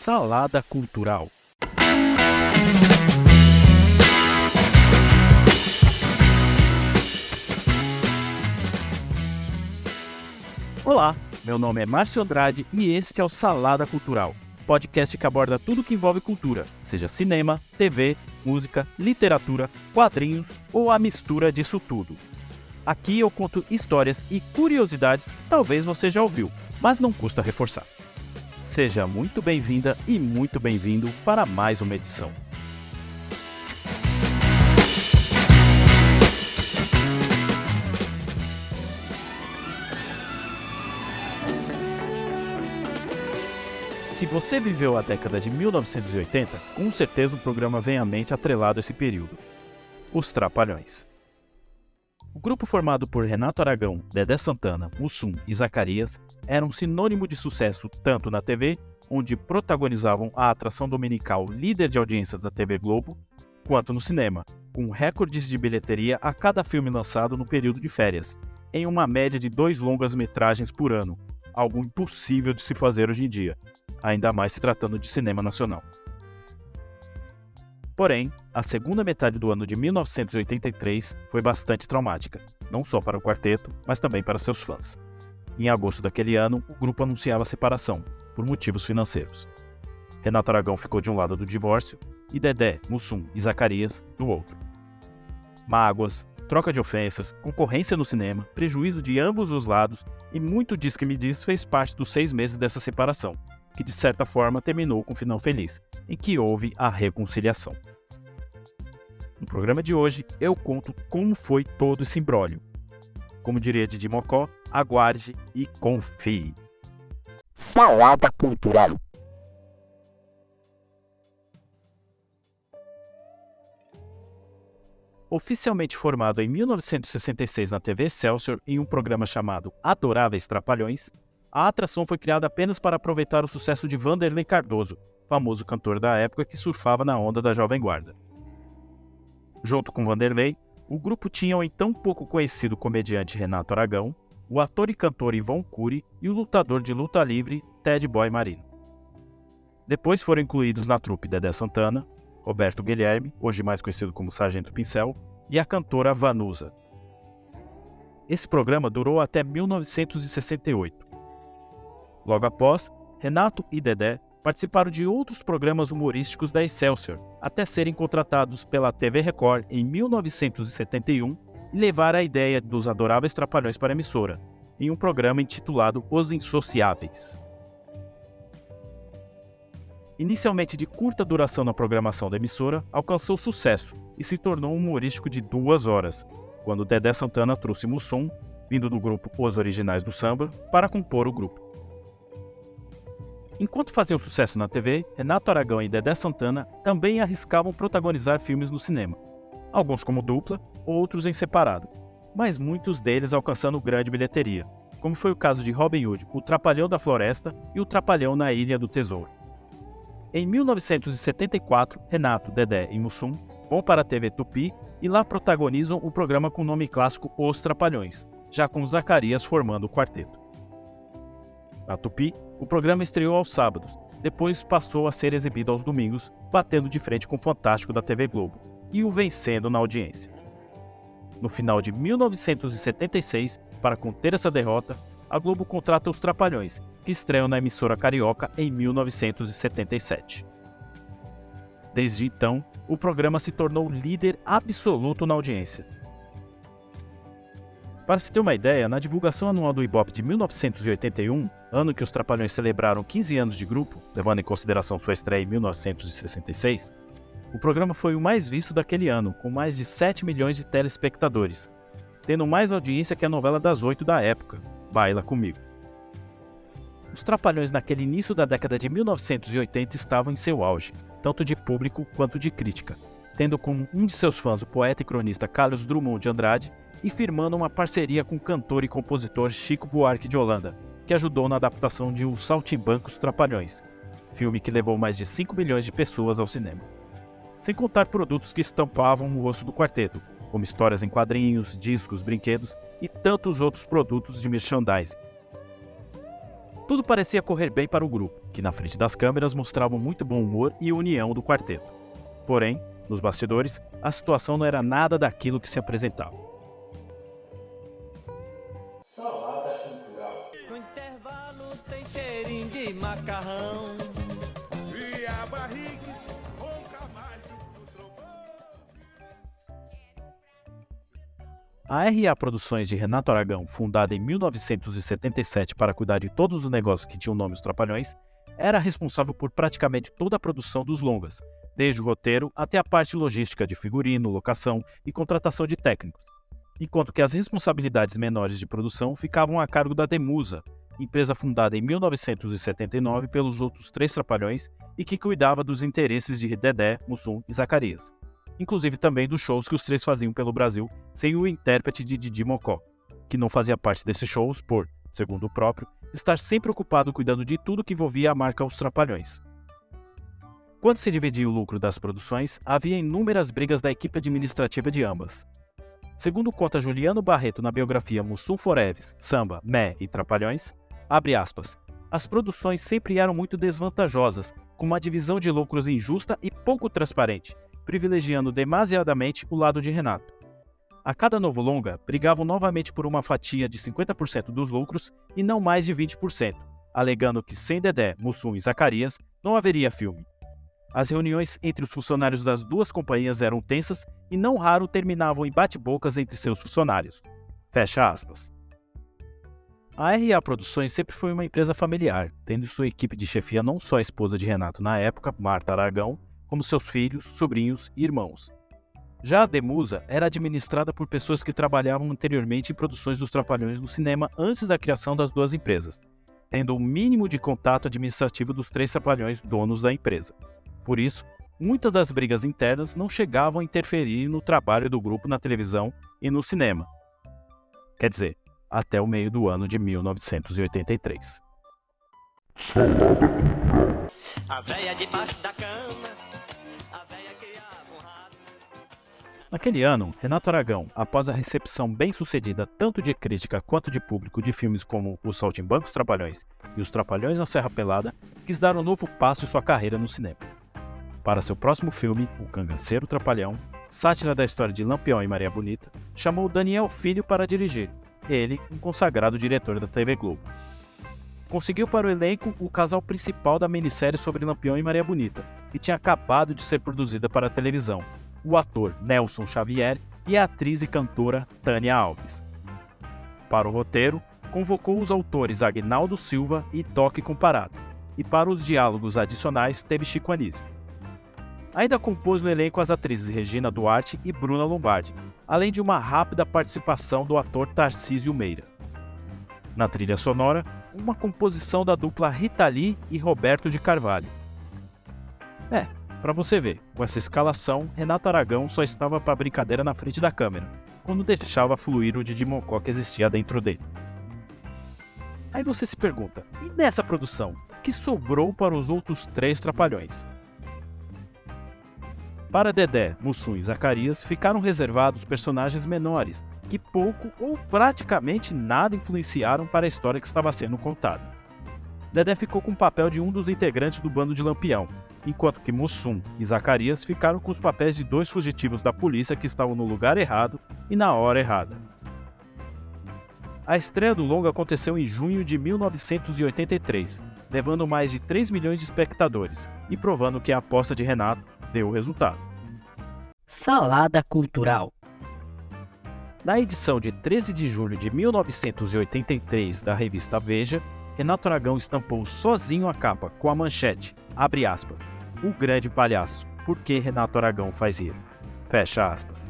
Salada Cultural. Olá, meu nome é Márcio Andrade e este é o Salada Cultural, podcast que aborda tudo que envolve cultura, seja cinema, TV, música, literatura, quadrinhos ou a mistura disso tudo. Aqui eu conto histórias e curiosidades que talvez você já ouviu, mas não custa reforçar. Seja muito bem-vinda e muito bem-vindo para mais uma edição. Se você viveu a década de 1980, com certeza um programa vem à mente atrelado a esse período. Os Trapalhões. O grupo formado por Renato Aragão, Dedé Santana, Mussum e Zacarias era um sinônimo de sucesso tanto na TV, onde protagonizavam a atração dominical líder de audiência da TV Globo, quanto no cinema, com recordes de bilheteria a cada filme lançado no período de férias, em uma média de 2 longas-metragens por ano, algo impossível de se fazer hoje em dia, ainda mais se tratando de cinema nacional. Porém, a segunda metade do ano de 1983 foi bastante traumática, não só para o quarteto, mas também para seus fãs. Em agosto daquele ano, o grupo anunciava a separação, por motivos financeiros. Renato Aragão ficou de um lado do divórcio, e Dedé, Mussum e Zacarias do outro. Mágoas, troca de ofensas, concorrência no cinema, prejuízo de ambos os lados e muito diz que me diz fez parte dos 6 meses dessa separação, que de certa forma terminou com um final feliz, em que houve a reconciliação. No programa de hoje, eu conto como foi todo esse imbróglio. Como diria Didi Mocó, aguarde e confie. Salada Cultural. Oficialmente formado em 1966 na TV Excelsior em um programa chamado Adoráveis Trapalhões, a atração foi criada apenas para aproveitar o sucesso de Wanderley Cardoso, famoso cantor da época que surfava na onda da Jovem Guarda. Junto com Wanderley, o grupo tinha o então pouco conhecido comediante Renato Aragão, o ator e cantor Yvon Cury e o lutador de luta livre Ted Boy Marino. Depois foram incluídos na trupe Dedé Santana, Roberto Guilherme, hoje mais conhecido como Sargento Pincel, e a cantora Vanusa. Esse programa durou até 1968. Logo após, Renato e Dedé participaram de outros programas humorísticos da Excelsior, até serem contratados pela TV Record em 1971 e levar a ideia dos Adoráveis Trapalhões para a emissora, em um programa intitulado Os Insociáveis. Inicialmente de curta duração na programação da emissora, alcançou sucesso e se tornou um humorístico de 2 horas, quando Dedé Santana trouxe Mussum, vindo do grupo Os Originais do Samba, para compor o grupo. Enquanto faziam sucesso na TV, Renato Aragão e Dedé Santana também arriscavam protagonizar filmes no cinema, alguns como dupla, outros em separado, mas muitos deles alcançando grande bilheteria, como foi o caso de Robin Hood, o Trapalhão da Floresta e o Trapalhão na Ilha do Tesouro. Em 1974, Renato, Dedé e Mussum vão para a TV Tupi e lá protagonizam o programa com o nome clássico Os Trapalhões, já com Zacarias formando o quarteto. Na Tupi, o programa estreou aos sábados, depois passou a ser exibido aos domingos, batendo de frente com o Fantástico da TV Globo, e o vencendo na audiência. No final de 1976, para conter essa derrota, a Globo contrata os Trapalhões, que estreiam na emissora carioca em 1977. Desde então, o programa se tornou líder absoluto na audiência. Para se ter uma ideia, na divulgação anual do Ibope de 1981, ano que os Trapalhões celebraram 15 anos de grupo, levando em consideração sua estreia em 1966, o programa foi o mais visto daquele ano, com mais de 7 milhões de telespectadores, tendo mais audiência que a novela das 8 da época, Baila Comigo. Os Trapalhões naquele início da década de 1980 estavam em seu auge, tanto de público quanto de crítica, tendo como um de seus fãs o poeta e cronista Carlos Drummond de Andrade e firmando uma parceria com o cantor e compositor Chico Buarque de Holanda, que ajudou na adaptação de Os Saltimbancos Trapalhões, filme que levou mais de 5 milhões de pessoas ao cinema. Sem contar produtos que estampavam o rosto do quarteto, como histórias em quadrinhos, discos, brinquedos e tantos outros produtos de merchandising. Tudo parecia correr bem para o grupo, que na frente das câmeras mostrava muito bom humor e união do quarteto. Porém, nos bastidores, a situação não era nada daquilo que se apresentava. Salada cultural. No intervalo tem cheirinho de macarrão. E a barrigues, ronca mais do trovão. A RA Produções de Renato Aragão, fundada em 1977 para cuidar de todos os negócios que tinham o nome Os Trapalhões, era responsável por praticamente toda a produção dos longas, desde o roteiro até a parte logística de figurino, locação e contratação de técnicos, enquanto que as responsabilidades menores de produção ficavam a cargo da Demusa, empresa fundada em 1979 pelos outros 3 Trapalhões e que cuidava dos interesses de Dedé, Mussum e Zacarias, inclusive também dos shows que os 3 faziam pelo Brasil sem o intérprete de Didi Mocó, que não fazia parte desses shows por, segundo o próprio, estar sempre ocupado cuidando de tudo que envolvia a marca Os Trapalhões. Quando se dividia o lucro das produções, havia inúmeras brigas da equipe administrativa de ambas. Segundo conta Juliano Barreto na biografia Mussum Foreves, Samba, Mé e Trapalhões, abre aspas, as produções sempre eram muito desvantajosas, com uma divisão de lucros injusta e pouco transparente, privilegiando demasiadamente o lado de Renato. A cada novo longa, brigavam novamente por uma fatia de 50% dos lucros e não mais de 20%, alegando que sem Dedé, Mussum e Zacarias não haveria filme. As reuniões entre os funcionários das duas companhias eram tensas e não raro terminavam em bate-bocas entre seus funcionários. Fecha aspas. A RA Produções sempre foi uma empresa familiar, tendo sua equipe de chefia não só a esposa de Renato na época, Marta Aragão, como seus filhos, sobrinhos e irmãos. Já a Demusa era administrada por pessoas que trabalhavam anteriormente em produções dos Trapalhões no cinema antes da criação das duas empresas, tendo o mínimo de contato administrativo dos 3 Trapalhões donos da empresa. Por isso, muitas das brigas internas não chegavam a interferir no trabalho do grupo na televisão e no cinema. Quer dizer, até o meio do ano de 1983. A véia debaixo da cama, a véia criava um rato. Naquele ano, Renato Aragão, após a recepção bem-sucedida tanto de crítica quanto de público de filmes como Os Saltimbancos Trapalhões e Os Trapalhões na Serra Pelada, quis dar um novo passo em sua carreira no cinema. Para seu próximo filme, O Cangaceiro Trapalhão, sátira da história de Lampião e Maria Bonita, chamou Daniel Filho para dirigir, ele, um consagrado diretor da TV Globo. Conseguiu para o elenco o casal principal da minissérie sobre Lampião e Maria Bonita, que tinha acabado de ser produzida para a televisão, o ator Nelson Xavier e a atriz e cantora Tânia Alves. Para o roteiro, convocou os autores Agnaldo Silva e Toque Comparado, e para os diálogos adicionais teve Chico Anísio. Ainda compôs no elenco as atrizes Regina Duarte e Bruna Lombardi, além de uma rápida participação do ator Tarcísio Meira. Na trilha sonora, uma composição da dupla Rita Lee e Roberto de Carvalho. Para você ver, com essa escalação, Renato Aragão só estava para brincadeira na frente da câmera, quando deixava fluir o Didi Mocó que existia dentro dele. Aí você se pergunta, e nessa produção, que sobrou para os outros 3 Trapalhões? Para Dedé, Mussum e Zacarias ficaram reservados personagens menores, que pouco ou praticamente nada influenciaram para a história que estava sendo contada. Dedé ficou com o papel de um dos integrantes do bando de Lampião, enquanto que Mussum e Zacarias ficaram com os papéis de 2 fugitivos da polícia que estavam no lugar errado e na hora errada. A estreia do longa aconteceu em junho de 1983, levando mais de 3 milhões de espectadores e provando que a aposta de Renato deu o resultado. Salada cultural. Na edição de 13 de julho de 1983 da revista Veja, Renato Aragão estampou sozinho a capa com a manchete, abre aspas, o grande palhaço, por que Renato Aragão faz rir? Fecha aspas.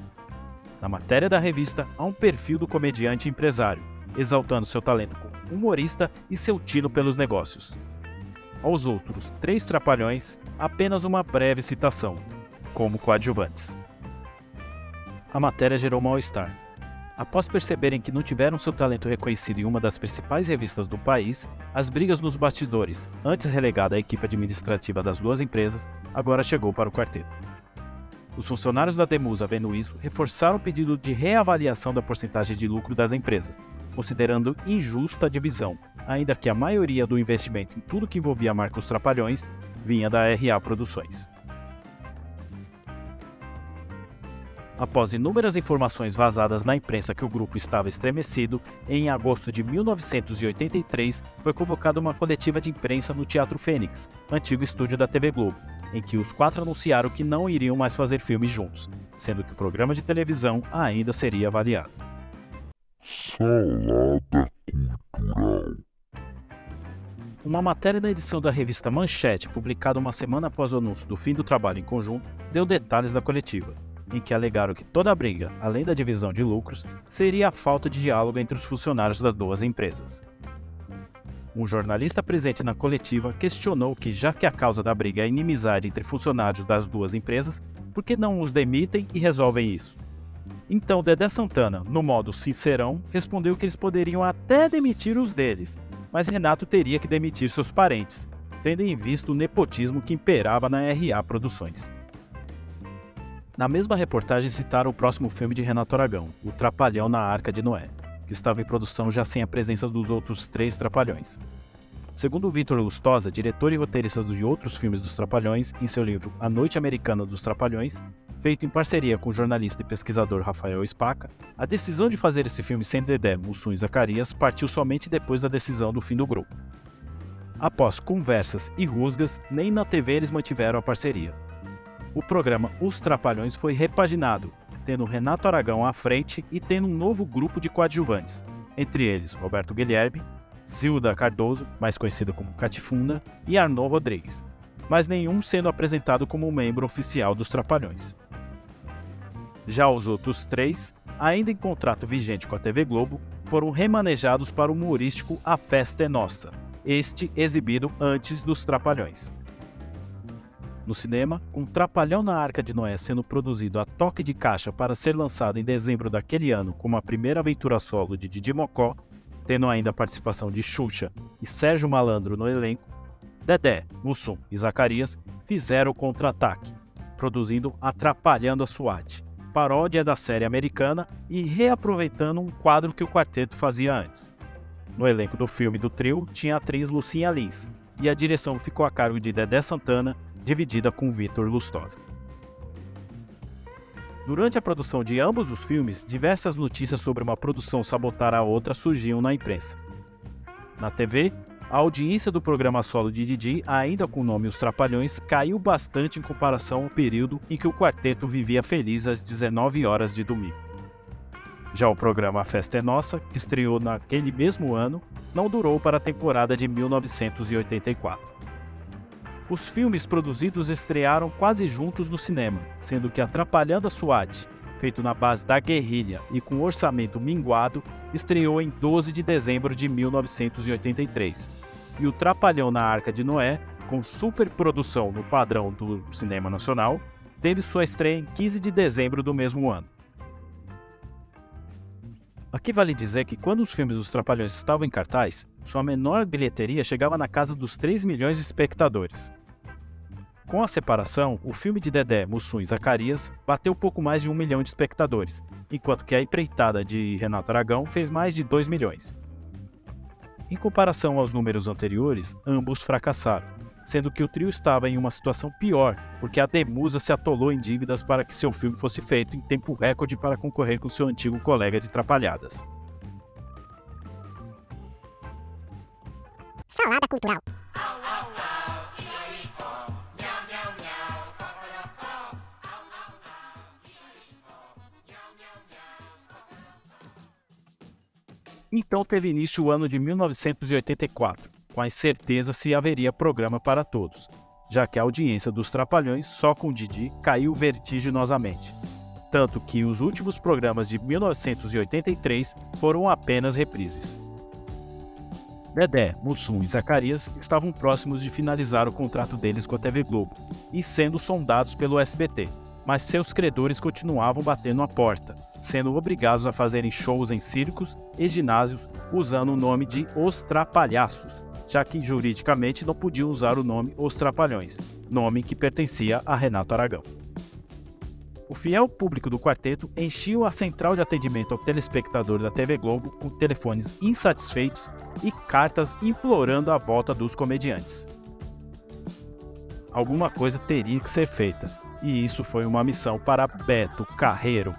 Na matéria da revista, há um perfil do comediante empresário, exaltando seu talento como humorista e seu tino pelos negócios. Aos outros 3 Trapalhões, apenas uma breve citação, como coadjuvantes. A matéria gerou mal-estar. Após perceberem que não tiveram seu talento reconhecido em uma das principais revistas do país, as brigas nos bastidores, antes relegada à equipe administrativa das 2 empresas, agora chegou para o quarteto. Os funcionários da Demusa, vendo isso, reforçaram o pedido de reavaliação da porcentagem de lucro das empresas, considerando injusta a divisão, ainda que a maioria do investimento em tudo que envolvia a marca Os Trapalhões vinha da RA Produções. Após inúmeras informações vazadas na imprensa que o grupo estava estremecido, em agosto de 1983 foi convocada uma coletiva de imprensa no Teatro Fênix, antigo estúdio da TV Globo, em que os 4 anunciaram que não iriam mais fazer filmes juntos, sendo que o programa de televisão ainda seria avaliado. Salada cultural. Uma matéria da edição da revista Manchete, publicada uma semana após o anúncio do fim do trabalho em conjunto, deu detalhes da coletiva, em que alegaram que toda a briga, além da divisão de lucros, seria a falta de diálogo entre os funcionários das duas empresas. Um jornalista presente na coletiva questionou que, já que a causa da briga é a inimizade entre funcionários das duas empresas, por que não os demitem e resolvem isso? Então Dedé Santana, no modo sincerão, respondeu que eles poderiam até demitir os deles, mas Renato teria que demitir seus parentes, tendo em vista o nepotismo que imperava na RA Produções. Na mesma reportagem citaram o próximo filme de Renato Aragão, O Trapalhão na Arca de Noé, que estava em produção já sem a presença dos outros 3 Trapalhões. Segundo Vitor Lustosa, diretor e roteirista de outros filmes dos Trapalhões, em seu livro A Noite Americana dos Trapalhões, feito em parceria com o jornalista e pesquisador Rafael Spaca, a decisão de fazer esse filme sem Dedé, Mussum e Zacarias partiu somente depois da decisão do fim do grupo. Após conversas e rusgas, nem na TV eles mantiveram a parceria. O programa Os Trapalhões foi repaginado, tendo Renato Aragão à frente e tendo um novo grupo de coadjuvantes, entre eles Roberto Guilherme, Zilda Cardoso, mais conhecida como Catifunda, e Arnô Rodrigues, mas nenhum sendo apresentado como membro oficial dos Trapalhões. Já os outros 3, ainda em contrato vigente com a TV Globo, foram remanejados para o humorístico A Festa é Nossa, este exibido antes dos Trapalhões. No cinema, com Trapalhão na Arca de Noé sendo produzido a toque de caixa para ser lançado em dezembro daquele ano como a primeira aventura solo de Didi Mocó, tendo ainda a participação de Xuxa e Sérgio Malandro no elenco, Dedé, Mussum e Zacarias fizeram o contra-ataque, produzindo Atrapalhando a SWAT, paródia da série americana e reaproveitando um quadro que o quarteto fazia antes. No elenco do filme do trio tinha a atriz Lucinha Lins, e a direção ficou a cargo de Dedé Santana, dividida com Vitor Lustosa. Durante a produção de ambos os filmes, diversas notícias sobre uma produção sabotar a outra surgiam na imprensa. Na TV, a audiência do programa solo de Didi, ainda com o nome Os Trapalhões, caiu bastante em comparação ao período em que o quarteto vivia feliz às 19 horas de domingo. Já o programa A Festa é Nossa, que estreou naquele mesmo ano, não durou para a temporada de 1984. Os filmes produzidos estrearam quase juntos no cinema, sendo que Atrapalhando a SWAT, feito na base da guerrilha e com orçamento minguado, estreou em 12 de dezembro de 1983, e o Trapalhão na Arca de Noé, com superprodução no padrão do cinema nacional, teve sua estreia em 15 de dezembro do mesmo ano. Aqui vale dizer que quando os filmes dos Trapalhões estavam em cartaz, sua menor bilheteria chegava na casa dos 3 milhões de espectadores. Com a separação, o filme de Dedé, Mussum e Zacarias bateu pouco mais de 1 milhão de espectadores, enquanto que a empreitada de Renato Aragão fez mais de 2 milhões. Em comparação aos números anteriores, ambos fracassaram, sendo que o trio estava em uma situação pior, porque a Demusa se atolou em dívidas para que seu filme fosse feito em tempo recorde para concorrer com seu antigo colega de Trapalhadas. Salada cultural. Então teve início o ano de 1984, com a incerteza se haveria programa para todos, já que a audiência dos Trapalhões só com Didi caiu vertiginosamente, tanto que os últimos programas de 1983 foram apenas reprises. Dedé, Mussum e Zacarias estavam próximos de finalizar o contrato deles com a TV Globo e sendo sondados pelo SBT, mas seus credores continuavam batendo a porta, sendo obrigados a fazerem shows em circos e ginásios usando o nome de Os Trapalhaços, já que juridicamente não podiam usar o nome Os Trapalhões, nome que pertencia a Renato Aragão. O fiel público do quarteto enchia a central de atendimento ao telespectador da TV Globo com telefones insatisfeitos e cartas implorando a volta dos comediantes. Alguma coisa teria que ser feita, e isso foi uma missão para Beto Carreiro.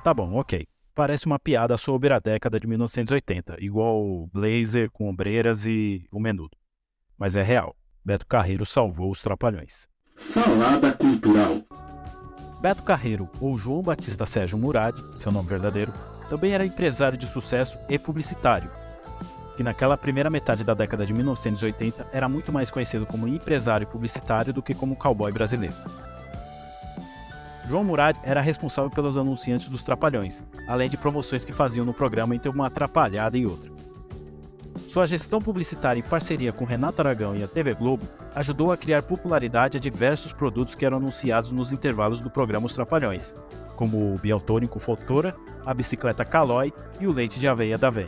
Tá bom, ok. Parece uma piada sobre a década de 1980, igual o Blazer com ombreiras e o Menudo. Mas é real. Beto Carreiro salvou os Trapalhões. Salada cultural. Beto Carreiro, ou João Batista Sérgio Murad, seu nome verdadeiro, também era empresário de sucesso e publicitário, que naquela primeira metade da década de 1980 era muito mais conhecido como empresário publicitário do que como cowboy brasileiro. João Murad era responsável pelos anunciantes dos Trapalhões, além de promoções que faziam no programa entre uma atrapalhada e outra. Sua gestão publicitária em parceria com Renato Aragão e a TV Globo ajudou a criar popularidade a diversos produtos que eram anunciados nos intervalos do programa Os Trapalhões, como o Biotônico Fotora, a bicicleta Calói e o leite de aveia da Vé.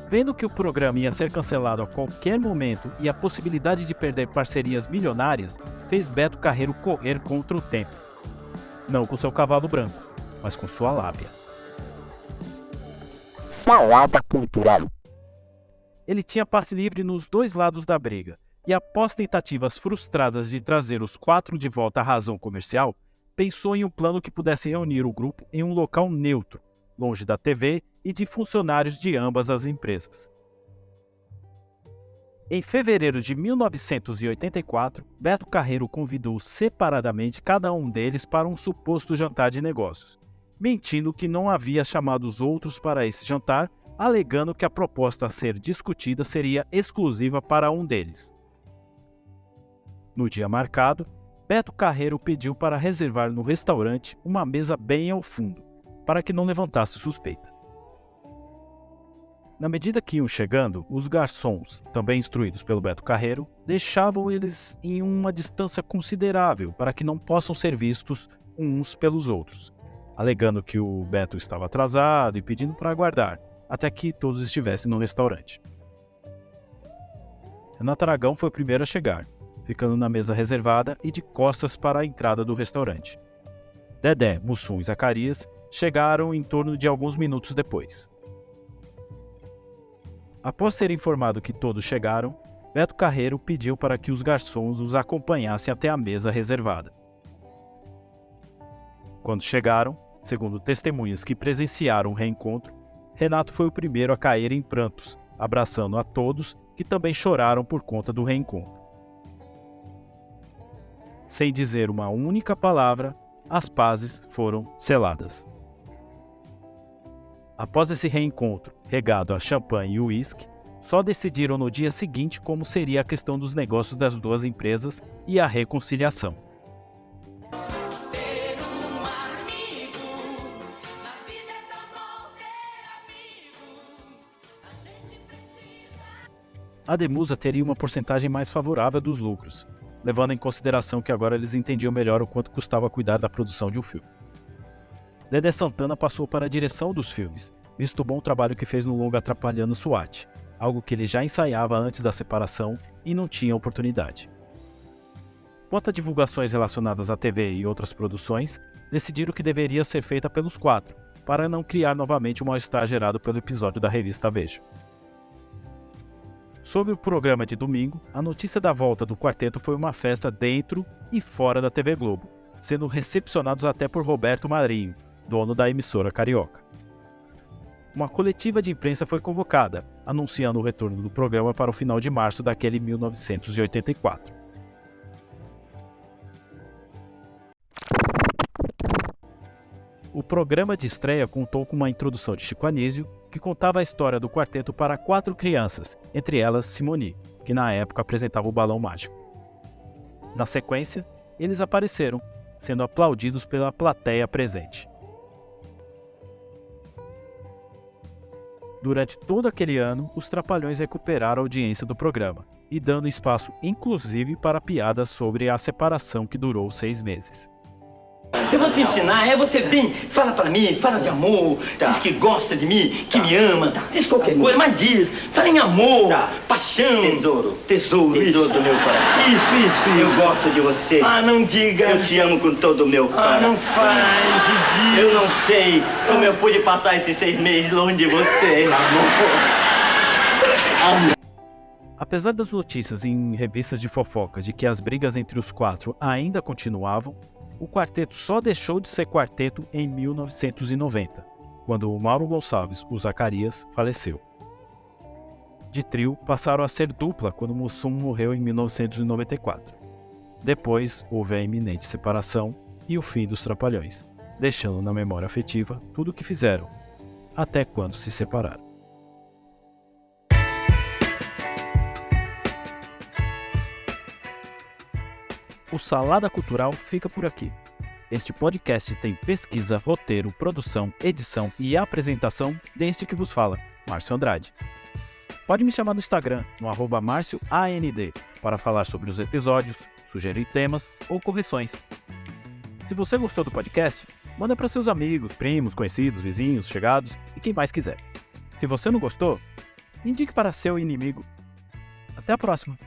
Vendo que o programa ia ser cancelado a qualquer momento e a possibilidade de perder parcerias milionárias, fez Beto Carreiro correr contra o tempo. Não com seu cavalo branco, mas com sua lábia. Salada cultural. Ele tinha passe livre nos dois lados da briga, e após tentativas frustradas de trazer os quatro de volta à razão comercial, pensou em um plano que pudesse reunir o grupo em um local neutro, longe da TV e de funcionários de ambas as empresas. Em fevereiro de 1984, Beto Carreiro convidou separadamente cada um deles para um suposto jantar de negócios, mentindo que não havia chamado os outros para esse jantar, alegando que a proposta a ser discutida seria exclusiva para um deles. No dia marcado, Beto Carreiro pediu para reservar no restaurante uma mesa bem ao fundo, para que não levantasse suspeita. Na medida que iam chegando, os garçons, também instruídos pelo Beto Carreiro, deixavam eles em uma distância considerável para que não possam ser vistos uns pelos outros, alegando que o Beto estava atrasado e pedindo para aguardar, até que todos estivessem no restaurante. Renato Aragão foi o primeiro a chegar, ficando na mesa reservada e de costas para a entrada do restaurante. Dedé, Mussum e Zacarias chegaram em torno de alguns minutos depois. Após ser informado que todos chegaram, Beto Carreiro pediu para que os garçons os acompanhassem até a mesa reservada. Quando chegaram, segundo testemunhas que presenciaram o reencontro, Renato foi o primeiro a cair em prantos, abraçando a todos que também choraram por conta do reencontro. Sem dizer uma única palavra, as pazes foram seladas. Após esse reencontro, regado a champanhe e uísque, só decidiram no dia seguinte como seria a questão dos negócios das duas empresas e a reconciliação. A Demusa teria uma porcentagem mais favorável dos lucros, levando em consideração que agora eles entendiam melhor o quanto custava cuidar da produção de um filme. Dedé Santana passou para a direção dos filmes, visto o bom trabalho que fez no longa Atrapalhando SWAT, algo que ele já ensaiava antes da separação e não tinha oportunidade. Quanto a divulgações relacionadas à TV e outras produções, decidiram que deveria ser feita pelos quatro, para não criar novamente o mal-estar gerado pelo episódio da revista Veja. Sobre o programa de domingo, a notícia da volta do quarteto foi uma festa dentro e fora da TV Globo, sendo recepcionados até por Roberto Marinho, dono da emissora carioca. Uma coletiva de imprensa foi convocada, anunciando o retorno do programa para o final de março daquele 1984. O programa de estreia contou com uma introdução de Chico Anísio, que contava a história do quarteto para 4 crianças, entre elas Simone, que na época apresentava o Balão Mágico. Na sequência, eles apareceram, sendo aplaudidos pela plateia presente. Durante todo aquele ano, os Trapalhões recuperaram a audiência do programa, e dando espaço inclusive para piadas sobre a separação que durou 6 meses. Eu vou te ensinar, você vem, fala pra mim, fala de amor, diz que gosta de mim, que me ama, diz qualquer coisa, mas diz, fala em amor, paixão. Tesouro. Tesouro, Tesouro do meu coração. Isso. Eu gosto de você. Ah, não diga. Eu te amo com todo o meu coração. Ah, não faz, Didi. Eu não sei como eu pude passar esses 6 meses longe de você, amor. Apesar das notícias em revistas de fofoca de que as brigas entre os quatro ainda continuavam, o quarteto só deixou de ser quarteto em 1990, quando o Mauro Gonçalves, o Zacarias, faleceu. De trio, passaram a ser dupla quando Mussum morreu em 1994. Depois, houve a iminente separação e o fim dos Trapalhões, deixando na memória afetiva tudo o que fizeram, até quando se separaram. O Salada Cultural fica por aqui. Este podcast tem pesquisa, roteiro, produção, edição e apresentação deste que vos fala, Márcio Andrade. Pode me chamar no Instagram, no @MárcioAND, para falar sobre os episódios, sugerir temas ou correções. Se você gostou do podcast, manda para seus amigos, primos, conhecidos, vizinhos, chegados e quem mais quiser. Se você não gostou, indique para seu inimigo. Até a próxima!